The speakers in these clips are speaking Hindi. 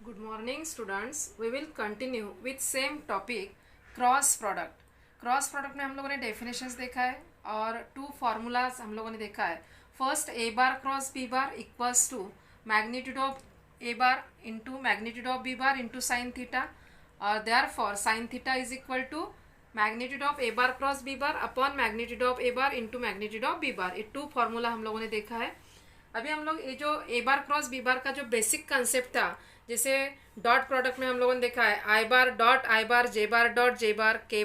Good morning students. We will continue with same topic cross product. Cross product में हम लोगों ने डेफिनेशंस देखा है और टू फार्मूलाज हम लोगों ने देखा है. First A bar cross B bar equals to magnitude of A bar into magnitude of B bar into sine theta और therefore sine theta is equal to magnitude of A bar cross B bar upon magnitude of A bar into magnitude of B bar. ये टू फार्मूला हम लोगों ने देखा है. अभी हम लोग ये जो ए बार क्रॉस बी बार का जो बेसिक कंसेप्ट था, जैसे डॉट प्रोडक्ट में हम लोगों ने देखा है आई बार dot I bar J bar dot J bar K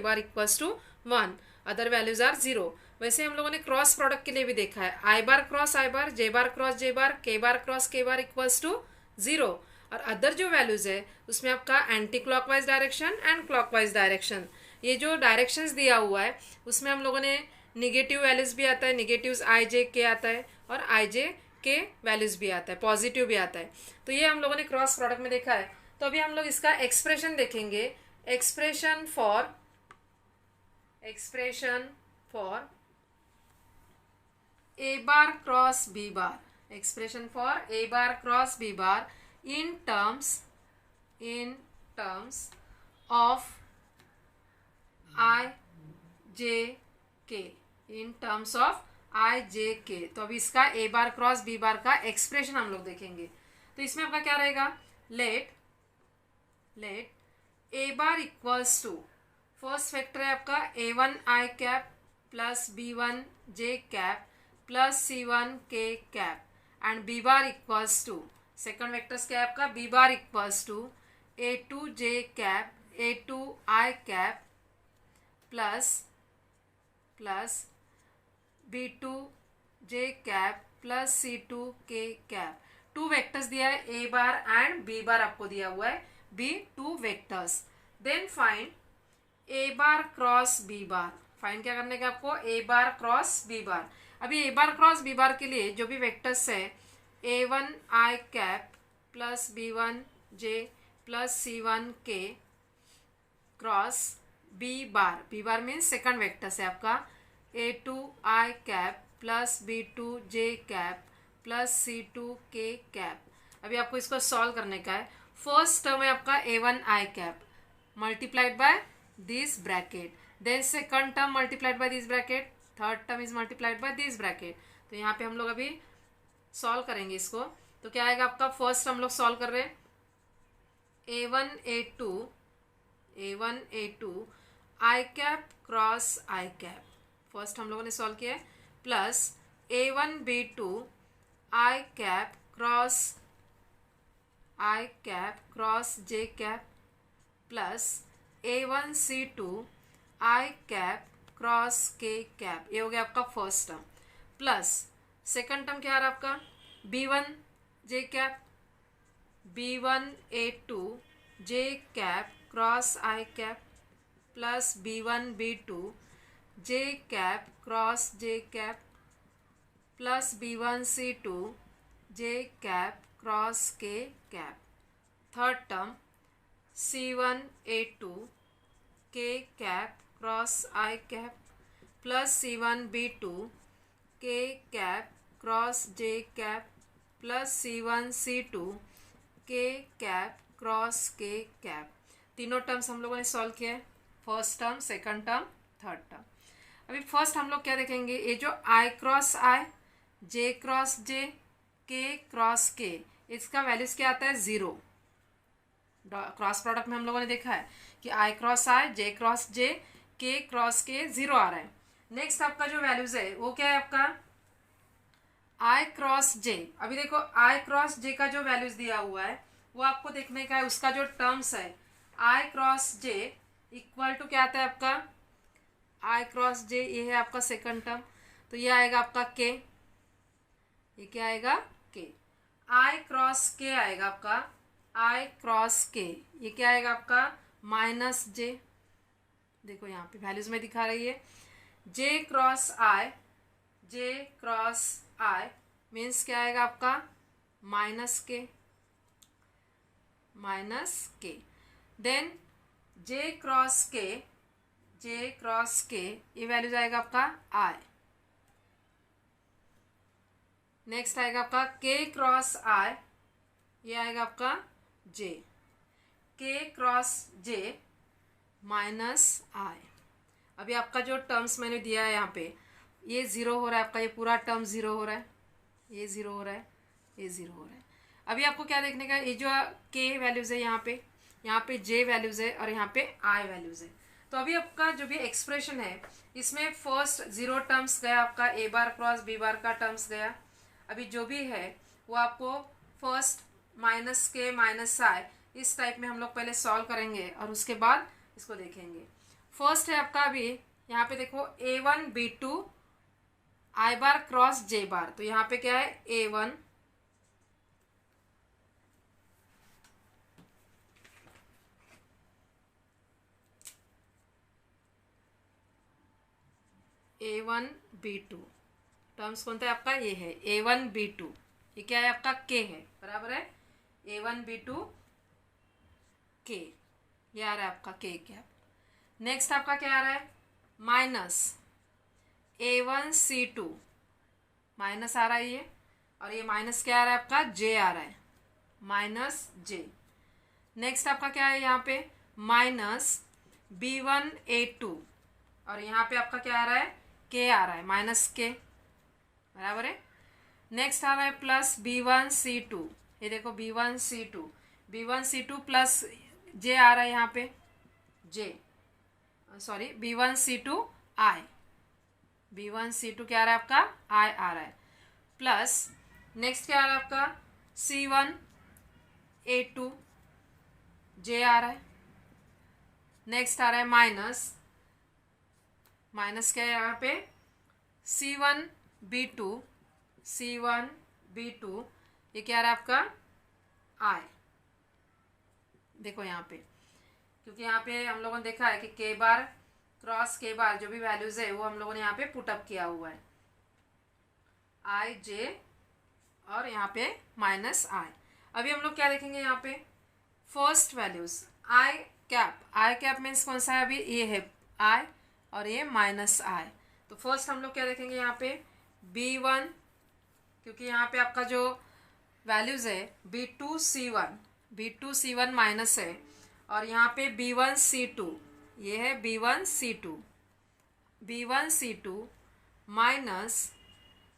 bar equals to 1, other values are 0. वैसे हम लोगों ने क्रॉस प्रोडक्ट के लिए भी देखा है आई बार cross I bar J bar cross J bar K bar equals to 0 और अदर जो वैल्यूज है उसमें आपका anti clockwise direction and clockwise direction. ये जो डायरेक्शंस दिया हुआ है उसमें हम लोगों ने निगेटिव वैल्यूज भी आता है, निगेटिव्स आई जे के आता है और आई जे के वैल्यूज भी आता है, पॉजिटिव भी आता है. तो ये हम लोगों ने क्रॉस प्रोडक्ट में देखा है. तो अभी हम लोग इसका एक्सप्रेशन देखेंगे. Expression for A bar cross B bar, expression for A bar cross B bar in terms of I J K, in terms of I J K. तो अभी इसका ए बार क्रॉस बी बार का एक्सप्रेशन हम लोग देखेंगे. तो इसमें आपका क्या रहेगा, let A bar equals to first factor है आपका a1 i cap plus b1 j cap plus c1 k cap and B bar equals to second vectors क्या है आपका B bar equals to a2 j cap a2 i cap plus b2 j cap plus c2 k cap. Two vectors दिया है a bar and b bar आपको दिया हुआ है b two vectors. Then find a bar cross b bar. Find क्या करने का आपको a बार क्रॉस b बार. अभी a बार क्रॉस b बार के लिए जो भी वेक्टर्स है a1 i cap plus b1 j plus c1 k cross b bar means second vector है आपका a2 i cap plus b2 j cap plus c2 k cap. अभी आपको इसको सॉल्व करने का है. फर्स्ट टर्म है आपका a1 i cap multiplied by this bracket, then second term multiplied by this bracket, third term is multiplied by this bracket. तो यहाँ पे हम लोग अभी सॉल्व करेंगे इसको. तो क्या आएगा आपका, फर्स्ट हम लोग सॉल्व कर रहे हैं a1 a2 i cap cross i cap. First हम लोगों ने सॉल्व किया है plus a1 b2 i cap cross j cap plus a1 c2 i cap cross k cap. ये हो गया आपका first term. Plus second term क्या आ रहा है आपका b1 j cap b1 a2 j cap cross i cap plus b1 b2 j cap cross j cap plus b1 c2 j cap cross k cap. Third term c1 a2 k cap cross i cap plus c1 b2 k cap cross j cap plus c1 c2 k cap cross k cap. तीनों टर्म्स हम लोगों ने सॉल्व किया है, first term second term third term. अभी फर्स्ट हम लोग क्या देखेंगे, ये जो i cross i j cross j k cross k, इसका वैल्यूज क्या आता है 0. क्रॉस प्रोडक्ट में हम लोगों ने देखा है कि i cross i j cross j k cross k 0 आ रहा है. नेक्स्ट आपका जो वैल्यूज है वो क्या है आपका i क्रॉस j. अभी देखो i क्रॉस j का जो वैल्यूज दिया हुआ है वो आपको देखने का है. उसका जो टर्म्स है i cross j equal to क्या आता है आपका i क्रॉस j, ये है आपका सेकंड टर्म. तो ये आएगा आपका k, ये क्या आएगा k. i क्रॉस k आएगा आपका i क्रॉस k, ये क्या आएगा आपका माइनस j. देखो यहाँ पे वैल्यूज में दिखा रही है j क्रॉस i मीन्स क्या आएगा आपका minus k. Then j cross k ये वैल्यूज आएगा आपका i. नेक्स्ट आएगा आपका k क्रॉस i, ये आएगा आपका जे, के क्रॉस जे माइनस आई। अभी आपका जो टर्म्स मैंने दिया है यहाँ पे, ये ज़ीरो हो रहा है, आपका ये पूरा टर्म ज़ीरो हो रहा है, ये ज़ीरो हो रहा है, ये ज़ीरो हो रहा है। अभी आपको क्या देखने का, ये जो के वैल्यूज़ है यहाँ पे जे वैल्यूज़ है और यहाँ पे आई वैल्यूज़ है। तो अभी आपका जो भी एक्सप्रेशन है इसमें फर्स्ट ज़ीरो टर्म्स गया, आपका A bar cross B bar का टर्म्स गया। अभी जो भी है वो आपको फर्स्ट माइनस के माइनस आई इस टाइप में हम लोग पहले सॉल्व करेंगे और उसके बाद इसको देखेंगे। फर्स्ट है आपका अभी यहाँ पे देखो A1 B2 आई बार क्रॉस जे बार। तो यहाँ पे क्या है A1 A1 B2 टर्म्स कौन सा है आपका, ये है A1 B2, ये क्या है आपका के है, बराबर है A1 B2 के, ये आ रहा है आपका के क्या। नेक्स्ट आपका क्या आ रहा है माइनस A1 C2, माइनस आ रहा है ये, और ये माइनस क्या आ रहा है आपका जे आ रहा है, माइनस जे। नेक्स्ट आपका क्या है यहाँ पे माइनस B1 A2, और यहाँ पे आपका क्या आ रहा है के आ रहा है, माइनस के, बराबर है। नेक्स्ट आ रहा है प्लस B1 C2, ये देखो B1 C2 प्लस जे आ रहा है यहाँ पे जे, सॉरी B1 C2 आई, B1 C2 क्या आ रहा है आपका आई आ रहा है, प्लस नेक्स्ट क्या आ रहा है आपका C1 A2 जे आ रहा है। नेक्स्ट आ रहा है माइनस क्या है यहाँ पे C1 B2 ये क्या आ रहा है आपका आई। देखो यहाँ पे, क्योंकि यहाँ पे हम लोगों ने देखा है कि के बार क्रॉस के बार जो भी वैल्यूज है वो हम लोगों ने यहाँ पे पुटअप किया हुआ है आई जे और यहाँ पे माइनस आई। अभी हम लोग क्या देखेंगे यहाँ पे फर्स्ट वैल्यूज आई कैप मीन्स कौन सा है, अभी ये है आई और ये माइनस आई। तो फर्स्ट हम लोग क्या देखेंगे यहाँ पे B1, क्योंकि यहाँ पे आपका जो वैल्यूज है B2 C1 माइनस है, और यहाँ पे B1 C2, ये है B1 C2 minus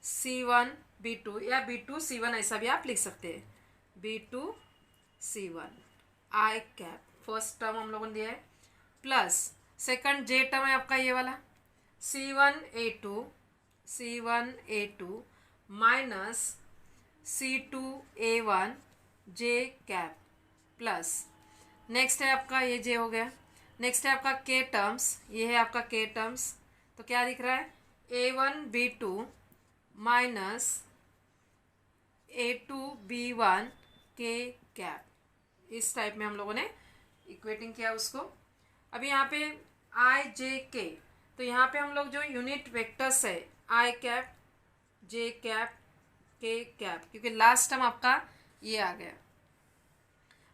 C1 B2 या B2 C1 ऐसा भी आप लिख सकते हैं, B2 C1 आई कैप फर्स्ट टर्म हम लोगों ने दिया है, प्लस सेकंड जे टर्म है आपका ये वाला C1 A2 minus C2 A1 जे कैप, प्लस नेक्स्ट है आपका ये जे हो गया। नेक्स्ट है आपका के टर्म्स, ये है आपका के टर्म्स, तो क्या दिख रहा है A1 B2 minus A2 B1 के कैप, इस टाइप में हम लोगों ने इक्वेटिंग किया उसको। अभी यहाँ पे आई जे के, तो यहाँ पे हम लोग जो यूनिट वेक्टर्स है आई कैप जे कैप के कैप, क्योंकि लास्ट टर्म आपका ये आ गया।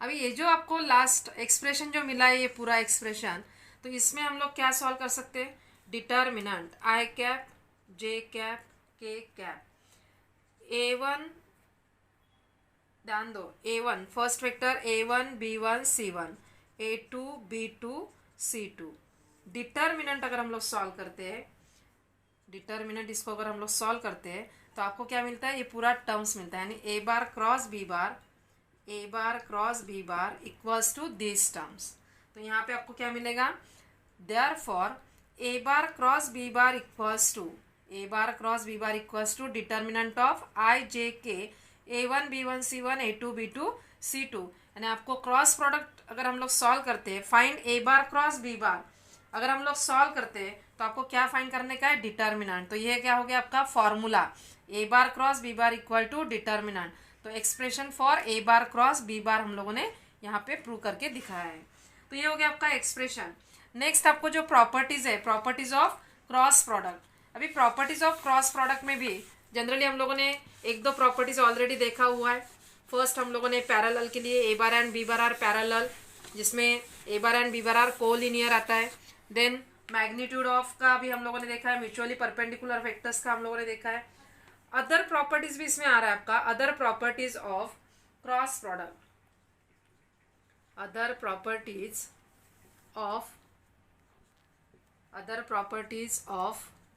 अभी ये जो आपको लास्ट एक्सप्रेशन जो मिला है ये पूरा एक्सप्रेशन, तो इसमें हम लोग क्या सॉल्व कर सकते हैं, डिटर्मिनेंट आई कैप जे कैप के कैप, A1 ध्यान दो A1 first vector A1 B1 C1 A2 B2 C2, determinant अगर हम लोग सॉल्व करते हैं, डिटर्मिनेंट इसको अगर हम लोग सॉल्व करते हैं तो आपको क्या मिलता है, ये पूरा टर्म्स मिलता है, यानी A bar cross B bar equals to this terms. तो यहाँ पे आपको क्या मिलेगा, therefore A bar cross B bar equals to determinant of I J K A1 B1 C1 A2 B2 C2, यानी आपको क्रॉस प्रोडक्ट अगर हम लोग सॉल्व करते हैं, find A bar cross B बार अगर हम लोग सॉल्व करते हैं तो आपको क्या फाइंड करने का है, डिटर्मिनेंट। तो ये क्या हो गया आपका formula, A bar cross B bar equal to determinant. तो expression for A bar cross B bar हम लोगों ने यहाँ पे प्रूव करके दिखाया है। तो ये हो गया आपका एक्सप्रेशन। नेक्स्ट आपको जो प्रॉपर्टीज है, प्रॉपर्टीज ऑफ क्रॉस प्रोडक्ट। अभी प्रॉपर्टीज ऑफ क्रॉस प्रोडक्ट में भी जनरली हम लोगों ने एक दो प्रॉपर्टीज ऑलरेडी देखा हुआ है। फर्स्ट हम लोगों ने पैरेलल के लिए A bar and B bar are parallel, जिसमें A bar and B bar are collinear आता है। देन मैग्नीट्यूड ऑफ का भी हम लोगों ने देखा है, म्यूचुअली परपेंडिकुलर वेक्टर्स का हम लोगों ने देखा है। अदर प्रॉपर्टीज भी इसमें आ रहा है आपका, other properties of cross product. other properties of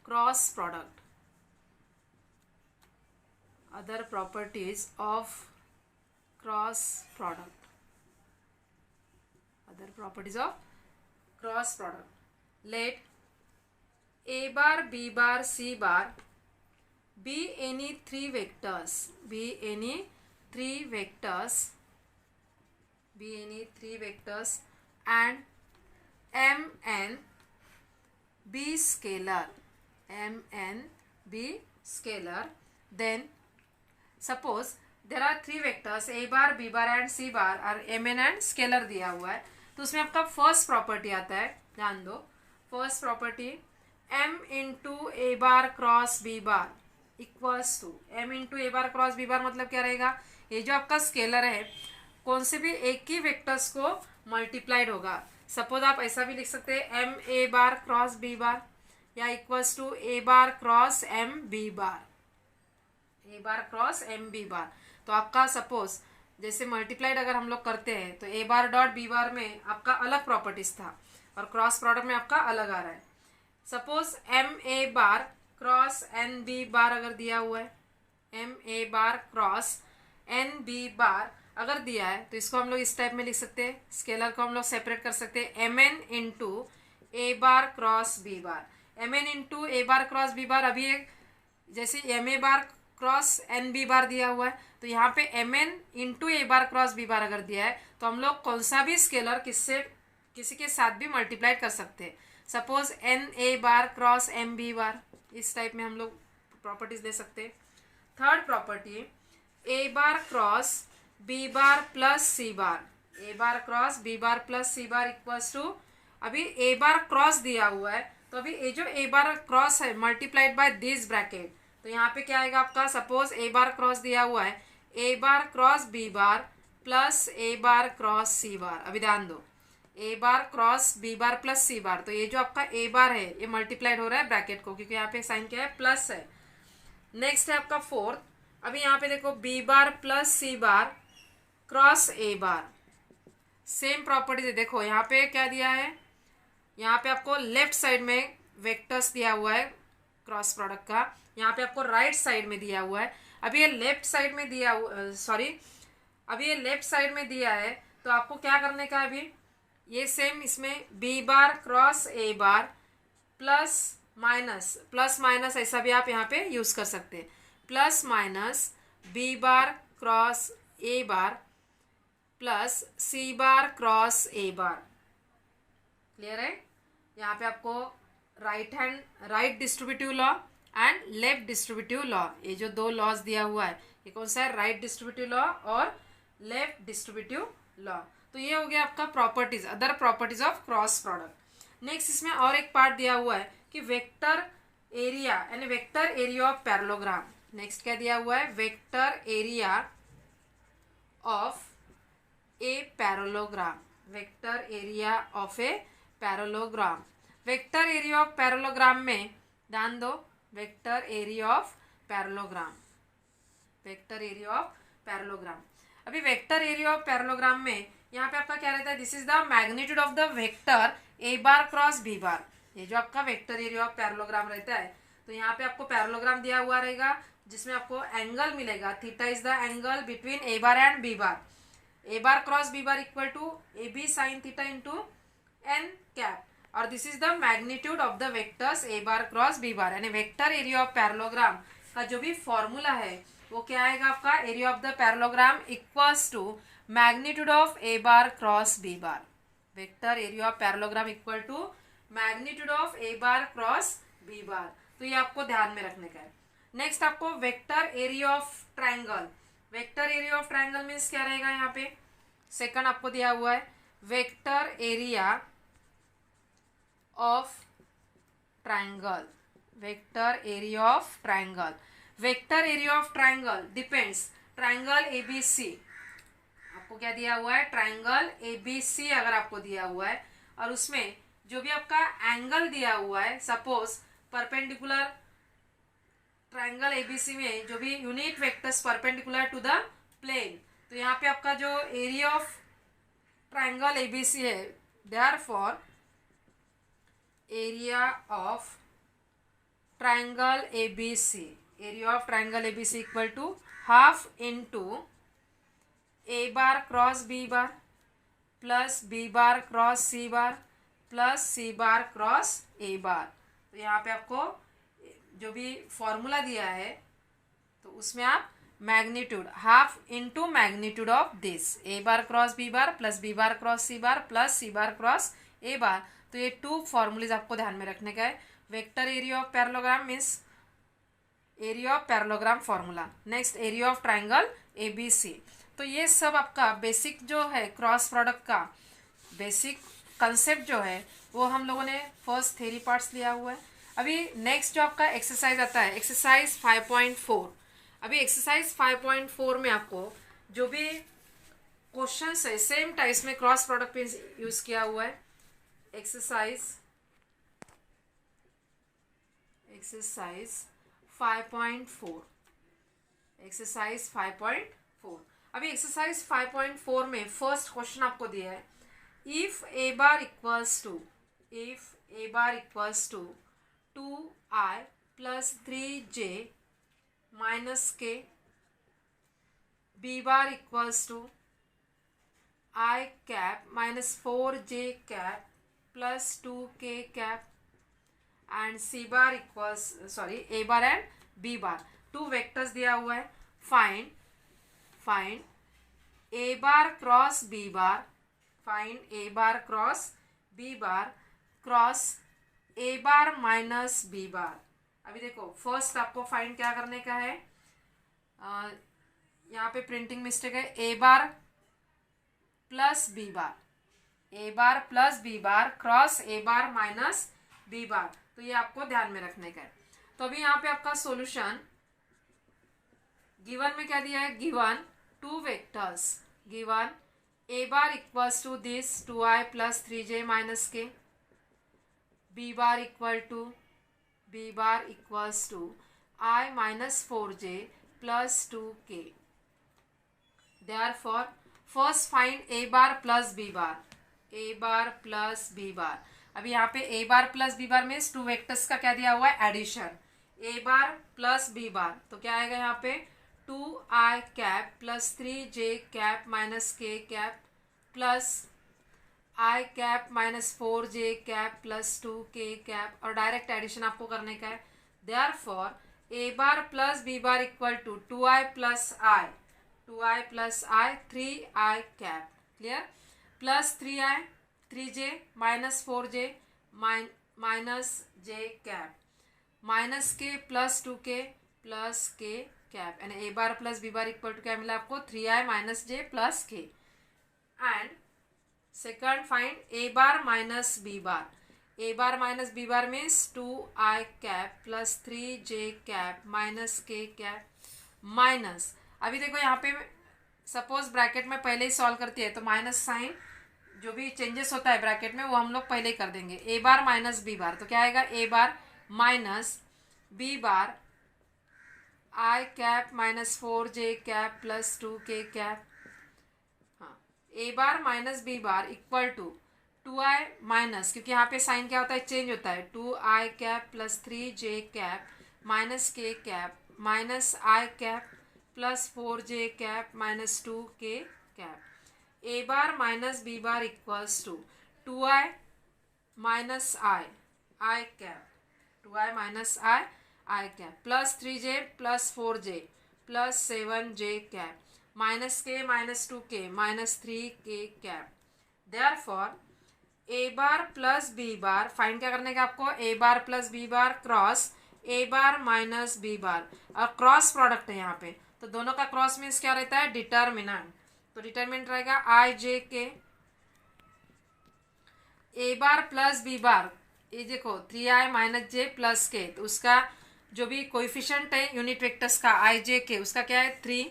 cross product, other properties of cross product, other properties of cross product. Let a bar, b bar, c bar be any three vectors, and mn be scalar, then suppose there are three vectors a bar, b bar and c bar और mn and scalar दिया हुआ है, तो उसमें आपका फर्स्ट प्रॉपर्टी आता है, ध्यान दो, first property m into A bar cross B bar equals to m into A bar cross B bar, मतलब क्या रहेगा, ये जो आपका स्केलर है कौन से भी एक ही वेक्टर्स को मल्टीप्लाइड होगा. सपोज आप ऐसा भी लिख सकते हैं m A bar cross B bar या equals to A bar cross m B bar, A bar cross m B bar. तो आपका सपोज जैसे मल्टीप्लाइड अगर हम लोग करते हैं तो A bar dot B bar में आपका अलग प्रॉपर्टीज था और क्रॉस प्रोडक्ट में आपका अलग आ रहा है. Suppose M A bar cross N B bar अगर दिया हुआ है, M A bar cross N B bar अगर दिया है तो इसको हम लोग इस टाइप में लिख सकते हैं, स्केलर को हम लोग सेपरेट कर सकते हैं एम एन इंटू ए bar cross B bar, M N into ए बार क्रॉस बी बार. अभी एक जैसे M A bar cross N B bar दिया हुआ है तो यहाँ पे एम एन इंटू ए बार क्रॉस बी बार अगर दिया है तो हम लोग कौन सा भी स्केलर किसी के साथ भी मल्टीप्लाई कर सकते हैं. Suppose N A bar cross M B bar, इस टाइप में हम लोग प्रॉपर्टीज दे सकते हैं. Third property A bar cross B bar plus C bar, A bar cross B bar plus C bar equals to, अभी ए बार क्रॉस दिया हुआ है तो अभी ये जो ए बार क्रॉस है मल्टीप्लाइड बाय दिस ब्रैकेट, तो यहाँ पे क्या आएगा आपका, सपोज ए बार क्रॉस दिया हुआ है A bar cross B bar plus A bar cross C बार. अभी ध्यान दो, ए bar cross B bar plus सी बार, तो ये जो आपका ए बार है ये मल्टीप्लाइड हो रहा है ब्रैकेट को, क्योंकि यहाँ पे साइन क्या है, प्लस है. नेक्स्ट है आपका फोर्थ, अभी यहाँ पे देखो B bar plus C bar cross A bar, same property है. देखो यहाँ पे क्या दिया है, यहाँ पे आपको लेफ्ट साइड में वेक्टर्स दिया हुआ है क्रॉस प्रोडक्ट का, यहाँ पे आपको राइट साइड में दिया हुआ है. अभी ये लेफ्ट साइड में दिया अभी ये लेफ्ट साइड में दिया है तो आपको क्या करने का है, अभी ये सेम इसमें B bar cross A bar plus minus ऐसा भी आप यहाँ पे यूज कर सकते हैं, plus minus B bar cross A bar plus C bar cross A bar. Clear है. यहाँ पे आपको right distributive law and left distributive law, ये जो दो लॉज दिया हुआ है ये कौन सा है, राइट डिस्ट्रीब्यूटिव लॉ और लेफ्ट डिस्ट्रीब्यूटिव लॉ. तो ये हो गया आपका properties, other properties of cross product. Next इसमें और एक पार्ट दिया हुआ है कि वेक्टर एरिया यानी vector area of parallelogram. Next क्या दिया हुआ है, vector area of a parallelogram, vector area of a parallelogram. Vector area of parallelogram में ध्यान दो, vector area of parallelogram, vector area of parallelogram. अभी वेक्टर एरिया ऑफ पैरेललोग्राम में यहाँ पे आपका क्या रहता है, this is the magnitude of the vector A bar cross B bar. ये जो आपका वेक्टर एरिया ऑफ पैरेललोग्राम रहता है तो यहाँ पे आपको पैरेललोग्राम दिया हुआ रहेगा जिसमें आपको एंगल मिलेगा, theta is the angle between A bar and B bar. A bar cross B bar equal to A B sine theta into n cap, और this is the magnitude of the vectors A bar cross B bar. यानी वेक्टर एरिया ऑफ पैरेललोग्राम का जो भी फॉर्मूला है वो क्या आएगा आपका, area of the parallelogram equals to magnitude of A bar cross B bar. Vector area of parallelogram equal to magnitude of A bar cross B bar. तो ये आपको ध्यान में रखने का है. नेक्स्ट आपको vector area of triangle. Vector area of triangle means क्या रहेगा, यहाँ पे सेकंड आपको दिया हुआ है vector area of triangle, vector area of triangle. Vector area of triangle depends triangle ABC, आपको क्या दिया हुआ है, ट्रायंगल एबीसी अगर आपको दिया हुआ है और उसमें जो भी आपका एंगल दिया हुआ है, सपोज परपेंडिकुलर ट्रायंगल एबीसी में जो भी unit vectors perpendicular to the plane, तो यहाँ पे आपका जो एरिया ऑफ ट्राइंगल एबीसी है, therefore area of triangle ABC, area of triangle ABC equal to half into A bar cross B bar plus B bar cross C bar plus C bar cross A bar. तो यहाँ पे आपको जो भी फॉर्मूला दिया है तो उसमें आप magnitude half into magnitude of this A bar cross B bar plus B bar cross C bar plus C bar cross A bar. तो ये 2 फॉर्मूलेज आपको ध्यान में रखने का है। Vector area of parallelogram means area of parallelogram formula. Next area of triangle ABC. तो ये सब आपका बेसिक जो है क्रॉस प्रोडक्ट का बेसिक कंसेप्ट जो है वो हम लोगों ने फर्स्ट थ्योरी पार्ट्स लिया हुआ है। अभी नेक्स्ट जो आपका एक्सरसाइज आता है एक्सरसाइज 5.4। अभी एक्सरसाइज 5.4 में आपको जो भी क्वेश्चंस है सेम टाइप्स में क्रॉस प्रोडक्ट पे यूज किया हुआ है। Exercise 5.4, exercise 5.4। अभी एक्सरसाइज 5.4 में फर्स्ट क्वेश्चन आपको दिया है if A bar equals to 2i plus 3j minus k, B bar equals to i cap minus 4j cap plus 2k cap and C bar equals A bar and B bar. 2 vectors दिया हुआ है। Find A bar cross B bar, find A bar cross B bar cross A bar minus B bar. अभी देखो फर्स्ट आपको फाइंड क्या करने का है, यहाँ पे प्रिंटिंग मिस्टेक है, A bar plus B bar, A bar plus B bar cross A bar minus B bar. तो ये आपको ध्यान में रखने का है। तो अभी यहाँ पे आपका सॉल्यूशन गिवन में क्या दिया है, given 2 vectors, given A bar equals to this 2i plus 3j minus k, B bar equals to i minus 4j plus 2k। Therefore first find A bar plus B bar, A bar plus B bar. अभी यहाँ पे A bar plus B bar means 2 vectors का क्या दिया हुआ है, addition. A bar plus B bar तो क्या आएगा यहाँ पे 2i cap plus 3j cap minus k cap plus i cap minus 4j cap plus 2k cap, और डायरेक्ट एडिशन आपको करने का है। Therefore A bar plus B bar equal to 2i plus i 3i cap, clear, plus 3j minus 4j minus j cap minus k plus 2k plus k cap, यानी A bar plus B bar equal to क्या मिला आपको 3i minus j plus k। And second find A bar minus B bar, A bar minus B bar means 2i cap plus 3j cap minus k cap minus. अभी देखो यहाँ पे सपोज ब्रैकेट में पहले ही सॉल्व करती है तो माइनस साइन जो भी चेंजेस होता है ब्रैकेट में वो हम लोग पहले ही कर देंगे। ए बार माइनस बी बार तो क्या आएगा, A bar minus B bar i cap minus 4j cap plus 2k cap, हाँ, A bar minus B bar equal to 2i minus, क्योंकि यहाँ पे साइन क्या होता है, चेंज होता है, 2i cap plus 3j cap minus k cap minus i cap plus 4j cap minus 2k cap. A bar minus B bar equals to 2i minus i cap, 2i minus i cap plus 3j plus 4j plus 7j cap minus k minus 2k minus 3k cap. Therefore A bar plus B bar find क्या करने का आपको, A bar plus B bar cross A bar minus B bar, और क्रॉस प्रोडक्ट है यहाँ पे तो दोनों का क्रॉस मीन्स क्या रहता है, डिटर्मिनेंट। तो डिटर्मिनेंट रहेगा i j k। A bar plus B bar, ये देखो 3i minus j plus k, तो उसका जो भी कोएफिशिएंट है यूनिट वेक्टर्स का i j k उसका क्या है 3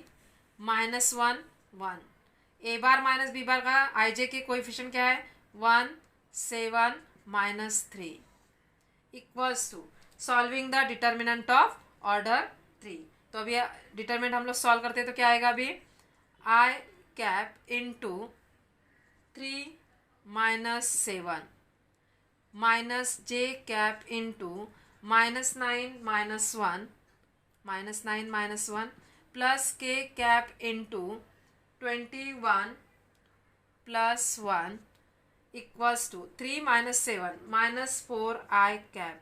minus 1 1। A bar minus B bar का i j k कोएफिशिएंट क्या है 1 7 minus 3 equals to solving the determinant of order 3। तो अभी डिटर्मिनेंट हम लोग सॉल्व करते हैं तो क्या आएगा, अभी i cap into 3 minus 7 minus j cap into minus 9 minus 1 plus k cap into 21 plus 1 equals to 3 minus 7 minus 4 I cap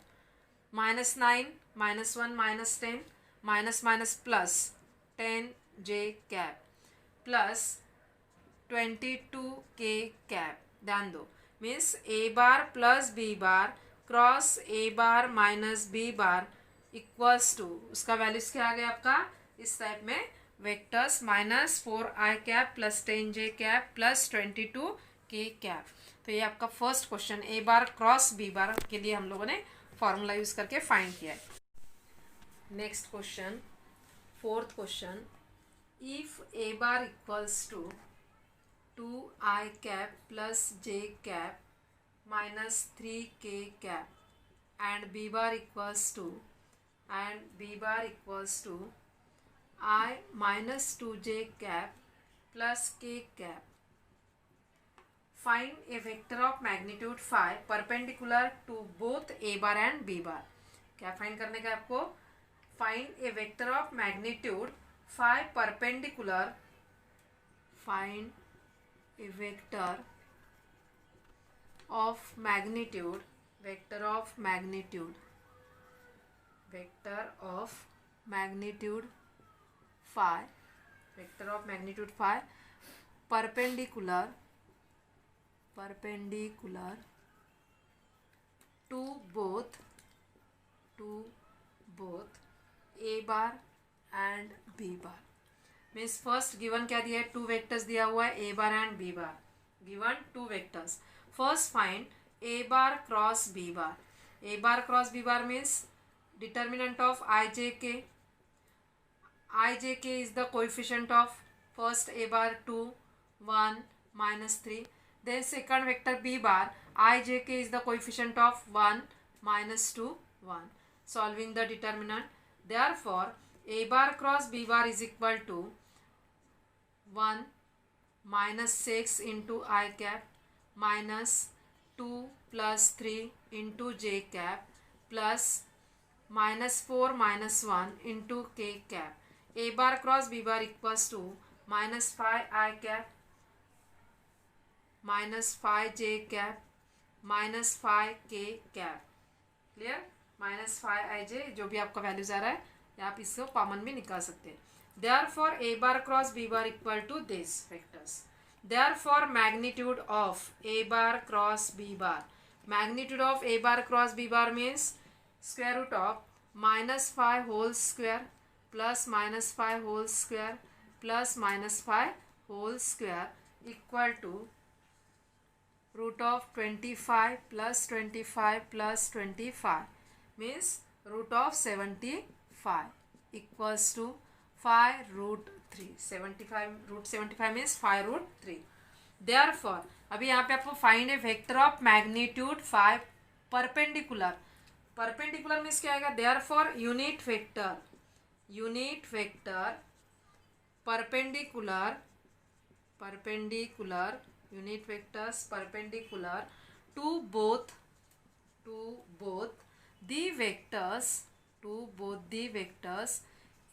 minus 9 minus 1 minus 10 minus plus 10 j cap plus 22 k cap. ध्यान दो, means a bar plus b bar cross a bar minus b bar equals to, उसका वैल्यूज क्या आ गया आपका इस टाइप में vectors minus 4 I cap plus 10 J cap plus 22 K cap. तो ये आपका first question A bar cross B bar के लिए हम लोगों ने फॉर्मूला यूज करके फाइंड किया है. Next question, fourth question, if A bar equals to 2 I cap plus J cap minus 3 K cap and B bar equals to I minus 2j cap plus k cap. Find a vector of magnitude phi perpendicular to both a bar and b bar. क्या फाइंड करने का आपको? Find a vector of magnitude phi perpendicular. Find a vector of magnitude phi, vector of magnitude phi perpendicular to both a bar and b bar. Means first given क्या दिया है? 2 वेक्टर्स दिया हुआ है a bar and b bar. Given 2 vectors. First find a bar cross b bar. a bar cross b bar means determinant of ijk. ijk is the coefficient of first a bar 2, 1, minus 3. Then second vector b bar, ijk is the coefficient of 1, minus 2, 1. Solving the determinant. Therefore, a bar cross b bar is equal to 1 minus 6 into I cap minus 2 plus 3 into j cap plus minus 4 minus 1 into k cap. A bar cross b bar equals to minus 5 I cap minus 5 j cap minus 5 k cap. Clear? Minus 5 i j जो भी आपका वैल्यूज आ रहा है, या आप इसको कॉमन भी निकाल सकते हैं. Therefore a bar cross b bar equal to these vectors. Therefore magnitude of a bar cross b bar. Magnitude of a bar cross b bar means square root of minus 5 whole square plus minus 5 whole square plus minus 5 whole square equal to root of 25 plus 25 plus 25 means root of 75 equals to 5 root 3. 75 root 75 means 5 root 3. Therefore अभी यहाँ पे आपको find a vector of magnitude 5 perpendicular. Perpendicular means क्या आएगा? Therefore unit vector perpendicular unit vectors perpendicular to both the vectors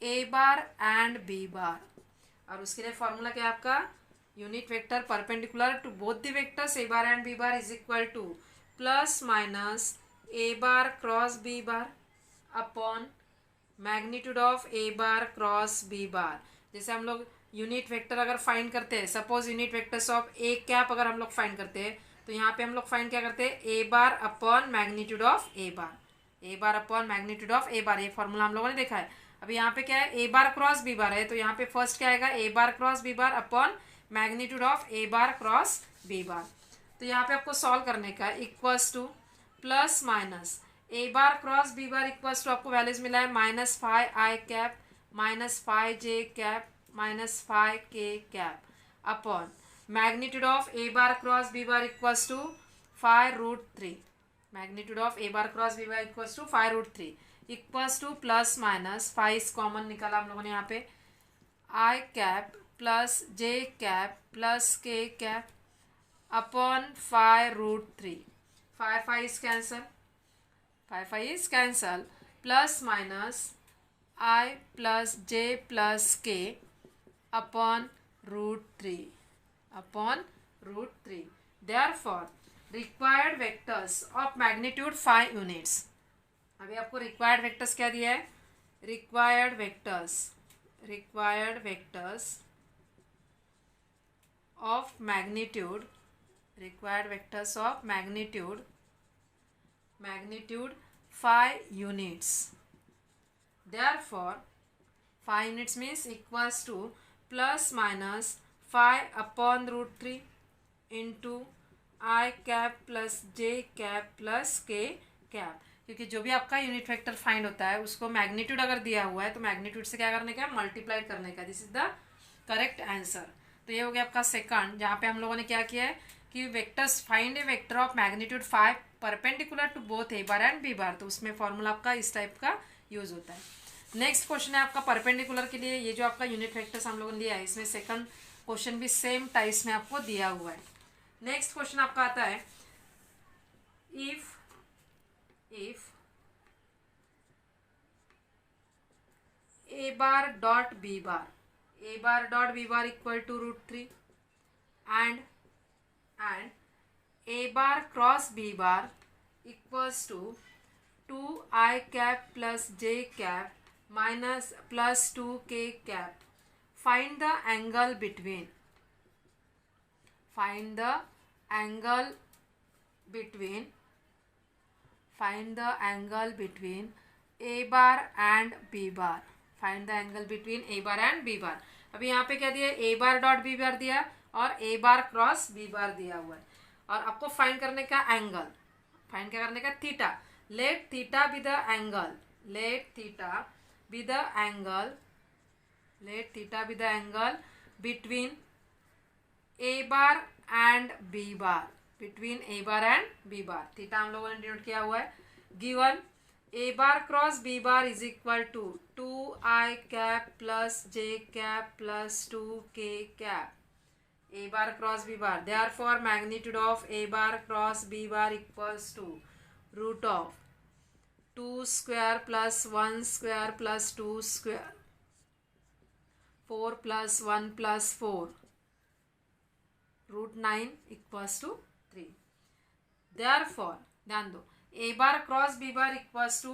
a bar and b bar. और उसके लिए फॉर्मूला क्या है आपका? Unit vector perpendicular to both the vectors a bar and b bar is equal to plus minus a bar cross b bar upon magnitude of a bar cross b bar. जैसे हम लोग यूनिट वेक्टर अगर फाइंड करते हैं, suppose unit vectors of a cap अगर हम लोग फाइंड करते हैं, तो यहाँ पे हम लोग फाइंड क्या करते हैं? a bar upon magnitude of a bar upon magnitude of a बार. ये फॉर्मूला हम लोगों ने देखा है. अभी यहाँ पे क्या है? a bar cross b bar है, तो यहाँ पे फर्स्ट क्या आएगा? a bar cross b bar upon magnitude of a bar cross b bar. तो यहाँ पे आपको सॉल्व करने का equals to plus minus a bar cross b bar equals to आपको वैल्यूज मिला है minus 5 i cap minus 5 j cap minus 5 k cap upon magnitude of a bar cross b bar equals to 5 root 3. Magnitude of a bar cross b bar equals to 5 root 3 equals to plus minus 5 common निकाला हम लोगों ने यहाँ पे i cap plus j cap plus k cap upon 5 root 3. 5 is cancel. 5 is cancel. Plus minus I plus j plus k upon root 3. Upon root 3. Therefore, required vectors of magnitude 5 units. अभी आपको required vectors क्या दिया है? Required vectors of magnitude 5 units. Therefore 5 units means equals to plus minus 5 upon root 3 into I cap plus j cap plus k cap. क्योंकि जो भी आपका यूनिट वेक्टर फाइंड होता है उसको मैग्नीट्यूड अगर दिया हुआ है तो मैग्नीट्यूड से क्या करने का, मल्टीप्लाई करने का. This is the correct answer. तो ये हो गया आपका सेकंड, जहाँ पे हम लोगों ने क्या किया है कि vectors find a vector of magnitude 5 perpendicular to both a bar and B bar. तो उसमें फॉर्मूला आपका इस टाइप का यूज होता है. नेक्स्ट क्वेश्चन है आपका परपेंडिकुलर के लिए. ये जो आपका यूनिट वेक्टर्स हम लोगों ने लिया है इसमें सेकंड क्वेश्चन भी सेम टाइप्स में आपको दिया हुआ है. नेक्स्ट क्वेश्चन आपका आता है if a bar dot b bar equal to root 3 and a bar cross b bar equals to 2i cap plus j cap minus plus 2k cap. Find the angle between a bar and b bar. Find the angle between a bar and b bar. अभी यहाँ पे क्या दिया है, a bar dot b bar दिया और a bar cross b bar दिया हुआ है. और आपको फाइंड करने का एंगल, फाइंड क्या करने का, theta. Late theta be the angle between a bar and b bar. Theta हम लोगों ने डिनोट किया हुआ है. Given a bar cross b bar is equal to 2i cap plus j cap plus 2k cap. A bar cross b bar. Therefore, magnitude of a bar cross b bar equals to root of 2 square plus 1 square plus 2 square, 4 plus 1 plus 4, root 9 equals to 3. Therefore, ध्यान दो, a bar cross b bar equals to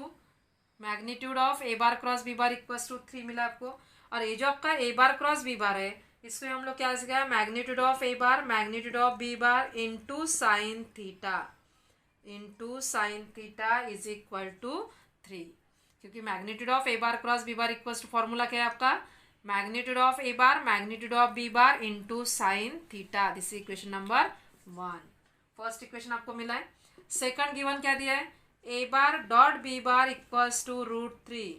magnitude of a bar cross b bar equals to 3 मिला आपको. और ये जो आपका a bar cross b bar है इसको हम लोग क्या सीखा, magnitude of a bar magnitude of b bar into sine theta is equal to 3. क्योंकि magnitude of a bar cross b bar equals to formula क्या है आपका, magnitude of a bar magnitude of b bar into sine theta. This is equation number 1. First equation आपको मिला है. सेकंड गिवन क्या दिया है, a bar dot b bar equals to root 3.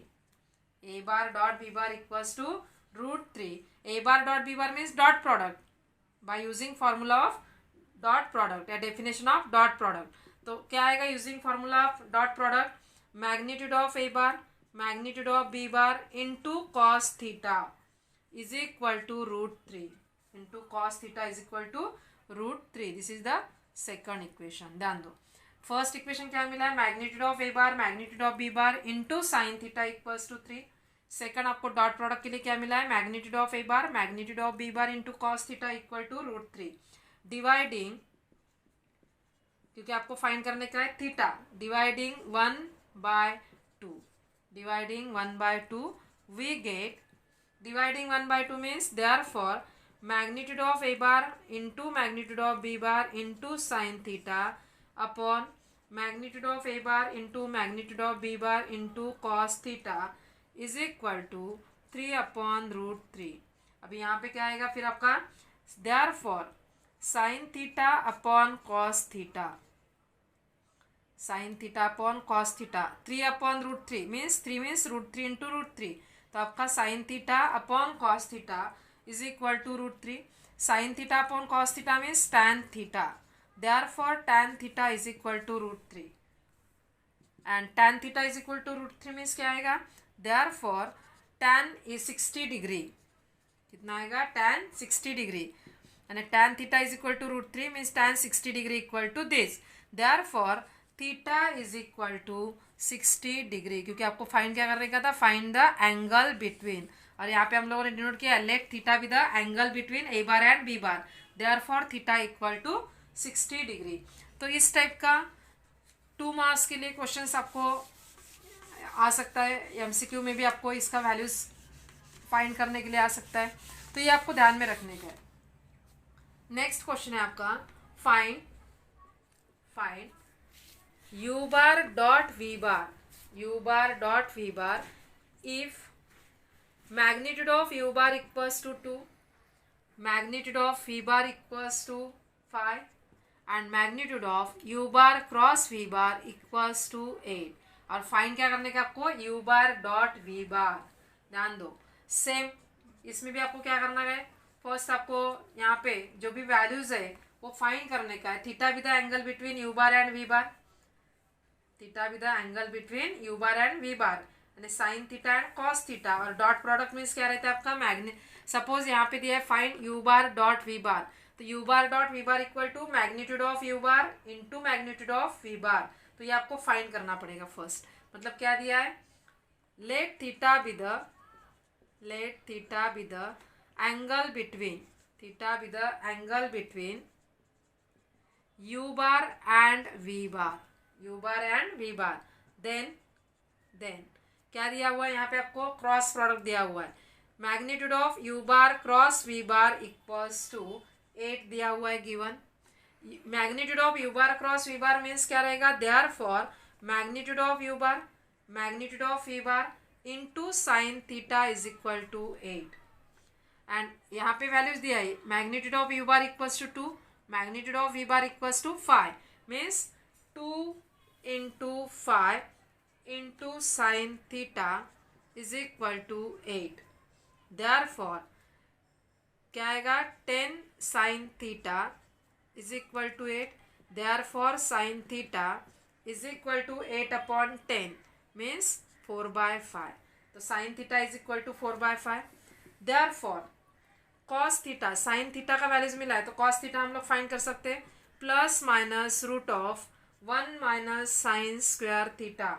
a bar dot b bar equals to root 3. a bar dot b bar means dot product by using formula of dot product या definition of dot product. तो क्या आएगा using formula of dot product, magnitude of a bar magnitude of b bar into cos theta is equal to root 3 into cos theta is equal to root 3. This is the second equation. ध्यान दो, फर्स्ट इक्वेशन क्या मिला है, magnitude of A bar magnitude of B bar into sine theta equals to 3. Second आपको डॉट प्रोडक्ट के लिए क्या मिला है, magnitude of A bar magnitude of B bar into cos theta equal to root 3. Dividing, क्योंकि आपको फाइंड करने का है theta, dividing 1/2 we get, dividing 1/2 means therefore magnitude of A bar into magnitude of B bar into sine theta upon magnitude of a bar into magnitude of b bar into cos theta is equal to 3 upon root 3. अभी यहाँ पे क्या आएगा फिर आपका, therefore sin theta upon cos theta 3 upon root 3 means root 3 into root 3. तो आपका sin theta upon cos theta is equal to root 3. sin theta upon cos theta means tan theta. Therefore tan theta is equal to root 3 and tan theta is equal to root 3 means क्या आएगा, therefore tan is 60 डिग्री. कितना आएगा, tan 60 degree. and tan theta is equal to √3 means tan 60 degree equal to this. Therefore theta is equal to 60 degree, क्योंकि आपको फाइंड क्या करने का था, फाइंड द एंगल बिटवीन, और यहाँ पे हम लोगों ने डिनोट किया let theta be the angle between A bar and B bar, therefore theta equal to 60 degree. तो इस टाइप का 2 मार्क्स के लिए क्वेश्चंस आपको आ सकता है, एमसीक्यू में भी आपको इसका वैल्यूज फाइंड करने के लिए आ सकता है, तो ये आपको ध्यान में रखने का है. नेक्स्ट क्वेश्चन है आपका find u bar dot v bar if magnitude of u bar equals to 2, magnitude of v bar equals to 5 and magnitude of u bar cross v bar equals to 8. और फाइंड क्या करने का आपको, u bar dot v bar. ध्यान दो, सेम इसमें भी आपको क्या करना है, फर्स्ट आपको यहाँ पे जो भी वैल्यूज है वो फाइंड करने का है. Theta with the angle between u bar and v bar, theta with the angle between u bar and v bar, यानी sine theta and cos theta. और डॉट प्रोडक्ट मीन्स क्या रहता है आपका सपोज यहाँ पे दिया है find u bar dot v bar, तो u bar dot v bar equal to magnitude of u bar into magnitude of v bar. तो ये आपको फाइंड करना पड़ेगा फर्स्ट. मतलब क्या दिया है, let theta be the angle between u bar and v bar, then क्या दिया हुआ है यहाँ पे आपको, क्रॉस प्रोडक्ट दिया हुआ है. Magnitude of u bar cross v bar equals to 8 दिया हुआ है given. Magnitude of u bar cross v bar means क्या रहेगा, therefore magnitude of v bar into sine theta is equal to 8. And यहाँ पे वैल्यूज दिया है, magnitude of u bar equals to 2, magnitude of v bar equals to 5 means 2 into 5 into sine theta is equal to 8. Therefore क्या आएगा, 10 sine theta is equal to 8. Therefore sine theta is equal to 8 upon 10 means 4/5. तो sine theta is equal to 4/5. Therefore cos theta, sine theta का वैल्यूज मिला है तो कॉस थीटा हम लोग फाइंड कर सकते हैं, plus minus root of 1 minus sine square theta.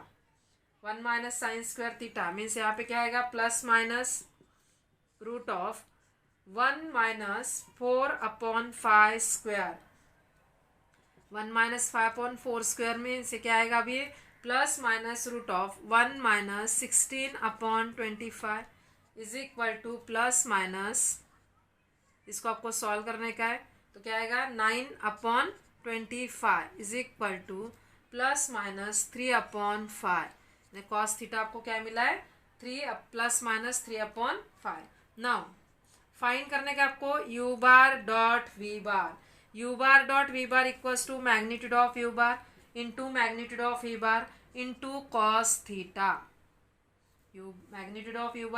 1 minus sine square theta means यहाँ पे क्या आएगा, plus minus root of 1 minus 4 upon 5 square. 1 minus 5 upon 4 square में इसे क्या आएगा अभी, plus minus root of 1 minus 16 upon 25 is equal to plus minus, इसको आपको सॉल्व करने का है तो क्या आएगा 9 upon 25 is equal to plus minus 3 upon 5. Cos theta आपको क्या मिला है, 3 plus minus 3 upon 5. Now find करने का आपको u bar dot v bar equals to magnitude of u bar into magnitude of v bar into cos theta. Magnitude of u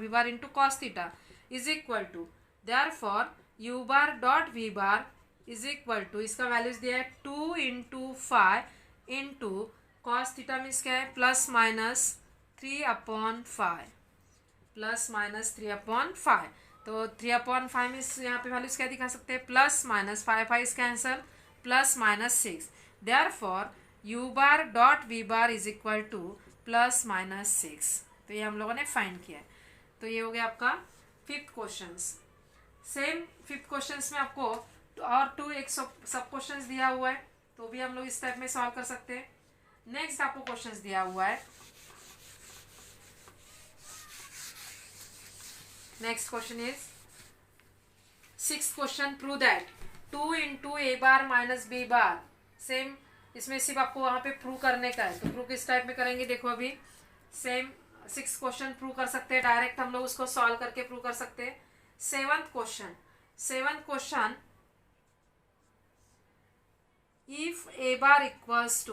bar into cos theta is equal to, therefore u bar dot v bar is equal to, इसका वैल्यूज दिया है 2 into 5 into cos theta means क्या है, plus minus 3 upon 5, plus minus 3 upon 5. तो 3 अपॉन 5 मीन्स यहाँ पे वैल्यूज क्या दिखा सकते हैं, plus minus 5 cancel, plus minus 6. Therefore u bar dot v bar is equal to plus minus 6. तो ये हम लोगों ने फाइंड किया है. तो ये हो गया आपका 5th question. Same 5th question में आपको और 2 एक सब क्वेश्चन दिया हुआ है तो भी हम लोग इस टाइप में सॉल्व कर सकते हैं. नेक्स्ट आपको क्वेश्चन दिया हुआ है, next question is 6th question, prove that 2 into A bar minus B bar. Same इसमें सिर्फ आपको वहां पे प्रूव करने का है, तो प्रूव किस टाइप में करेंगे, देखो अभी सेम 6th क्वेश्चन प्रूव कर सकते हैं, डायरेक्ट हम लोग उसको सॉल्व करके प्रूव कर सकते हैं. 7th question, if a bar equals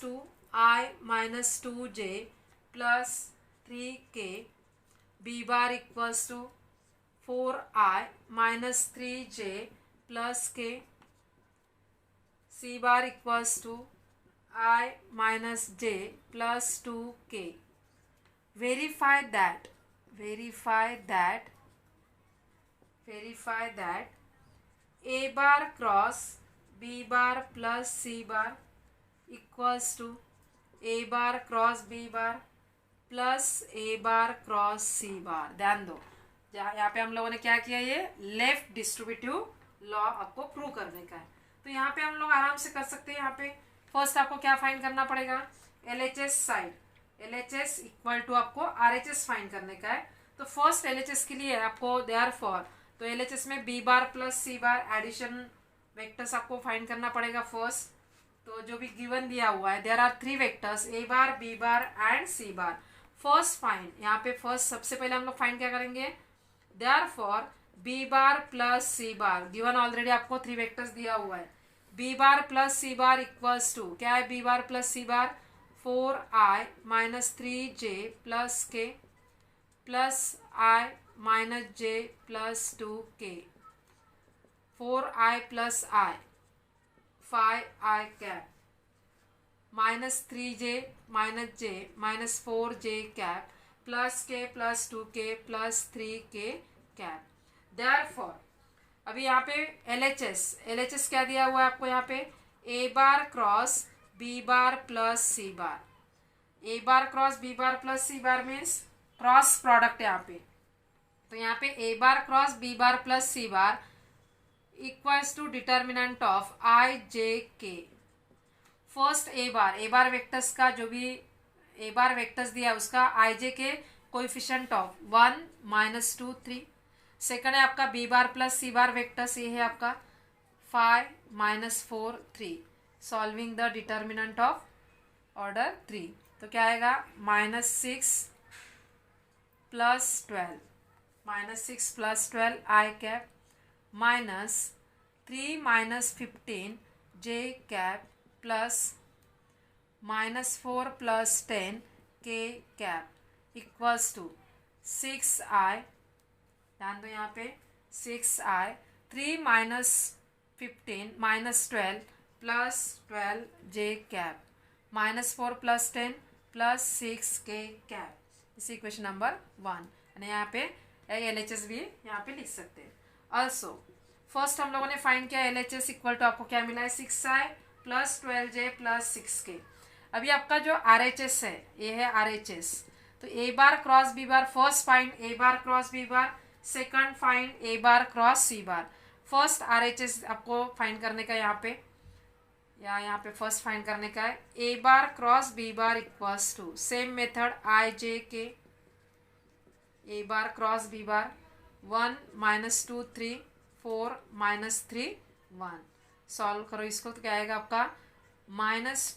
to I minus 2j plus 3k, b bar equals to 4I minus 3j plus k, c bar equals to I minus j plus 2k. Verify that verify that a bar cross b bar plus c bar equals to a bar cross b bar plus A bar cross C bar. ध्यान दो, यहाँ पे हम लोगों ने क्या किया, ये लेफ्ट डिस्ट्रीब्यूटिव लॉ आपको प्रूव करने का है। तो यहाँ पे हम लोग आराम से कर सकते हैं। यहाँ पे फर्स्ट आपको क्या फाइंड करना पड़ेगा, LHS side, LHS equal to आपको RHS फाइंड करने का है। तो फर्स्ट LHS के लिए आपको देयरफॉर, तो LHS में बी बार प्लस सी बार एडिशन वेक्टर्स आपको फाइंड करना पड़ेगा फर्स्ट। तो जो भी गिवन दिया हुआ है, there are 3 vectors A bar b bar and C bar. First find, यहाँ पे फर्स्ट सबसे पहले हम लोग फाइंड क्या करेंगे, देयरफॉर बी बार प्लस सी बार, गिवन ऑलरेडी आपको 3 वेक्टर्स दिया हुआ है। B bar plus C bar equals to, क्या है b bar plus C bar, 4i minus 3j plus k plus i minus j plus 2k, 4i plus i 5i cap minus 3j minus j minus 4j cap plus k plus 2k plus 3k cap. Therefore अभी यहाँ पे LHS क्या दिया हुआ है आपको, यहाँ पे a bar cross b bar plus c bar, a bar cross b bar plus c bar means cross product यहाँ पे। तो यहाँ पे a bar cross b bar plus c bar equals to determinant of i j k। First A bar vectors का, जो भी ए बार वेक्टर्स दिया है उसका आई जे k coefficient of 1 minus 2 3। Second है आपका बी बार प्लस सी बार वेक्टर्स, ये है आपका 5 minus 4 3, solving the determinant of order 3। तो क्या आएगा, माइनस 6 प्लस 12, माइनस 6 प्लस 12 आई कैप माइनस 3 माइनस 15 जे कैप प्लस माइनस 4 प्लस 10 के कैप इक्वल्स टू 6i। ध्यान दो यहाँ पे 6i, 3 minus 15 minus 12 plus 12 j cap minus 4 plus 10 plus 6 के कैप। इस इक्वेशन नंबर 1। यानी यहाँ पे LHS भी यहाँ पे लिख सकते हैं। ऑल्सो फर्स्ट हम लोगों ने फाइंड किया LHS इक्वल टू आपको क्या मिला है, 6i plus 12j plus 6k। अभी आपका जो RHS है, ये है RHS। तो A bar cross B bar, first find A bar cross B bar, second find A bar cross C bar. First RHS आपको फाइंड करने का यहाँ पे, या यहाँ पे फर्स्ट फाइंड करने का है A bar cross B bar equals to same method i J k, A bar cross B bar 1 minus 2 3 4 minus 3 1। Solve करो इसको तो क्या आएगा आपका, minus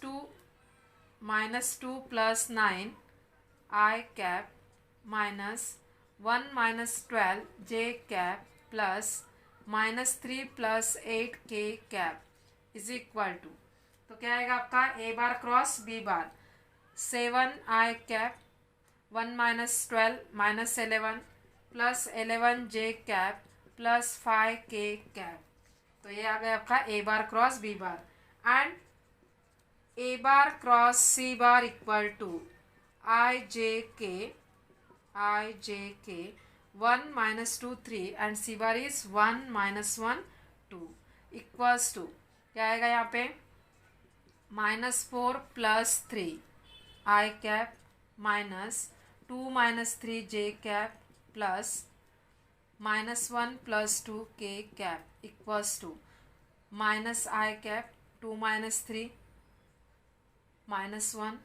two plus 9 i cap minus 1 minus 12 j cap plus minus 3 plus 8 k cap is equal to, तो क्या आएगा आपका A bar cross B bar 7 i cap 1 minus 12 minus 11 plus 11 j cap plus 5 k cap. तो ये आ गया आपका A bar cross B bar. And A bar cross C bar equal to i J k 1 minus 2 3 and C bar is 1 minus 1 2 equals to, क्या आएगा यहाँ पे minus 4 plus 3 i cap minus 2 minus 3 j cap plus minus 1 plus 2 k cap equals to minus i cap 2 minus 3 minus 1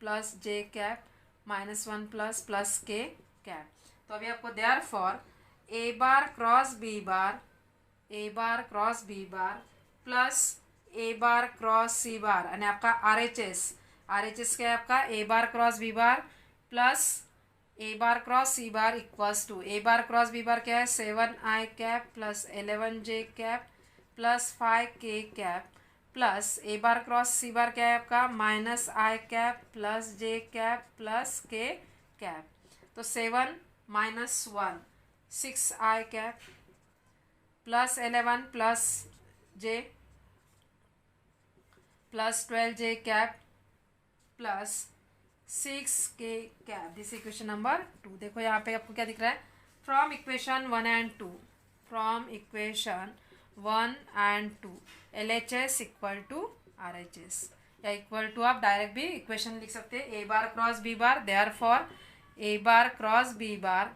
plus J cap minus 1 plus k cap. तो अभी आपको therefore A bar cross B bar plus A bar cross C bar यानी आपका RHS क्या है आपका A bar cross B bar plus A bar cross C bar equals to A bar cross B bar क्या है 7 i cap plus 11 j cap plus 5 k cap plus A bar cross C बार क्या है आपका minus i cap plus J cap plus k cap. तो 7 माइनस 1 6 आई कैप प्लस 11 प्लस जे प्लस 12 जे कैप प्लस 6 के कैप। This equation number 2। देखो यहाँ पे आपको क्या दिख रहा है from equation 1 and 2, from equation 1 and 2 LHS equal to RHS, या इक्वल टू आप डायरेक्ट भी इक्वेशन लिख सकते हैं, A bar cross B bar, therefore A bar cross B bar,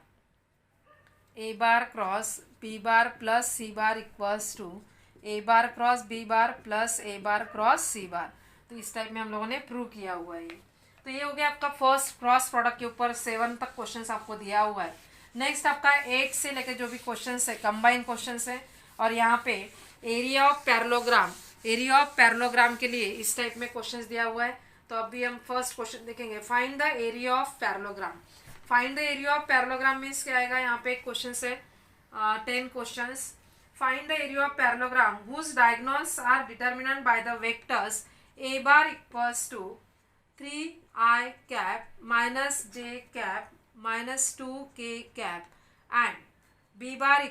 A bar cross B bar plus C bar equals to A bar cross B bar plus A bar cross C bar. तो इस टाइप में हम लोगों ने प्रूव किया हुआ है। तो ये हो गया आपका फर्स्ट क्रॉस प्रोडक्ट के ऊपर 7 तक क्वेश्चंस आपको दिया हुआ है। नेक्स्ट आपका 8 से लेकर जो भी क्वेश्चंस है कंबाइन क्वेश्चंस है, और यहाँ पे area of parallelogram, area of parallelogram के लिए इस टाइप में क्वेश्चंस दिया हुआ है। तो अभी हम फर्स्ट क्वेश्चन देखेंगे, find the area of parallelogram. Find the area of parallelogram means क्या आएगा, यहाँ पे एक क्वेश्चन है 10 questions. Find the area of parallelogram whose diagonals are determinant by the vectors A bar equals to 3i cap minus j cap minus 2k cap and b bar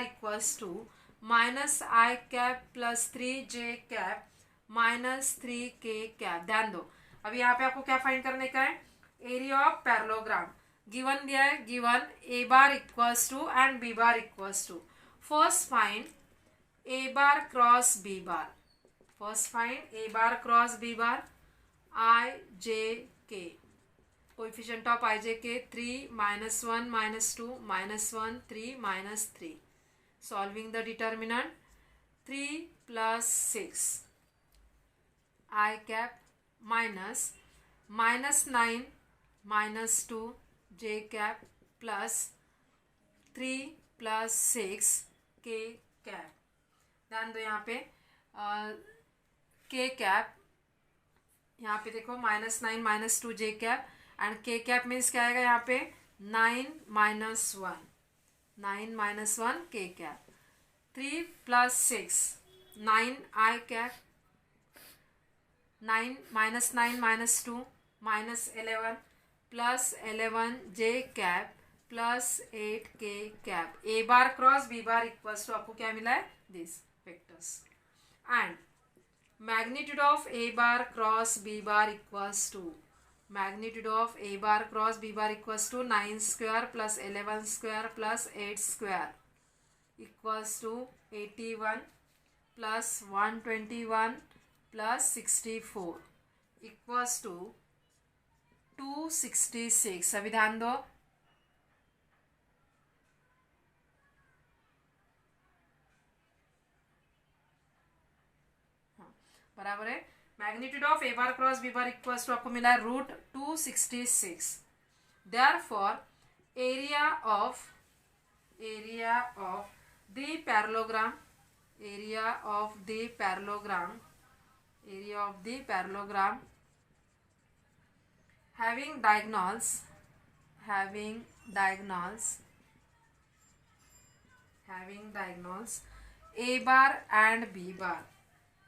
equals to minus i cap plus 3j cap minus 3k cap. ध्यान दो, अभी यहाँ पे आपको क्या फाइंड करने का है, एरिया ऑफ पैरेललोग्राम गिवन दिया है, given A bar equals to and B bar equals to. First find A bar cross B bar, first find A bar cross B bar, i J k, coefficient of I जे के 3 -1 -2 -1 3 -3, solving the determinant 3 + 6 I cap minus -9 -2 j cap plus 3 + 6 के कैप। ध्यान दो यहाँ पे के कैप, यहाँ पे देखो -9 -2 j cap and k cap means क्या आएगा यहाँ पे 9 - 1 k cap, 3 + 6 9 i cap, 9 -9 -2 -11 plus 11 j cap plus 8 k cap. A bar cross B bar equals to आपको क्या मिला है, this vectors, and magnitude of a bar cross b bar equals to, magnitude of a bar cross b bar equals to 9 square plus 11 square plus 8 square equals to 81 plus 121 plus 64 equals to 266। अभी ध्यान दो, बराबर है, magnitude of A bar cross B bar equals to आपको मिला है √266। Therefore area of the parallelogram, area of the parallelogram having diagonals a bar and b bar,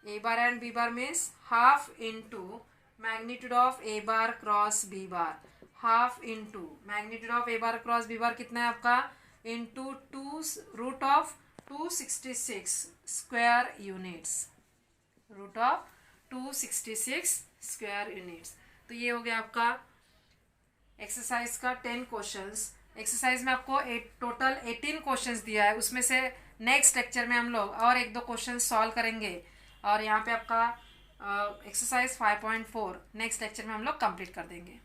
a bar and b bar means half into magnitude of a bar cross b bar, half into magnitude of a bar cross b bar कितना है आपका, into 2√266 square units, √266 square units। तो ये हो गया आपका एक्सरसाइज का 10 क्वेश्चंस। एक्सरसाइज में आपको टोटल 18 क्वेश्चंस दिया है, उसमें से नेक्स्ट लेक्चर में हम लोग और 1-2 क्वेश्चन सॉल्व करेंगे, और यहाँ पे आपका एक्सरसाइज 5.4 नेक्स्ट लेक्चर में हम लोग कंप्लीट कर देंगे।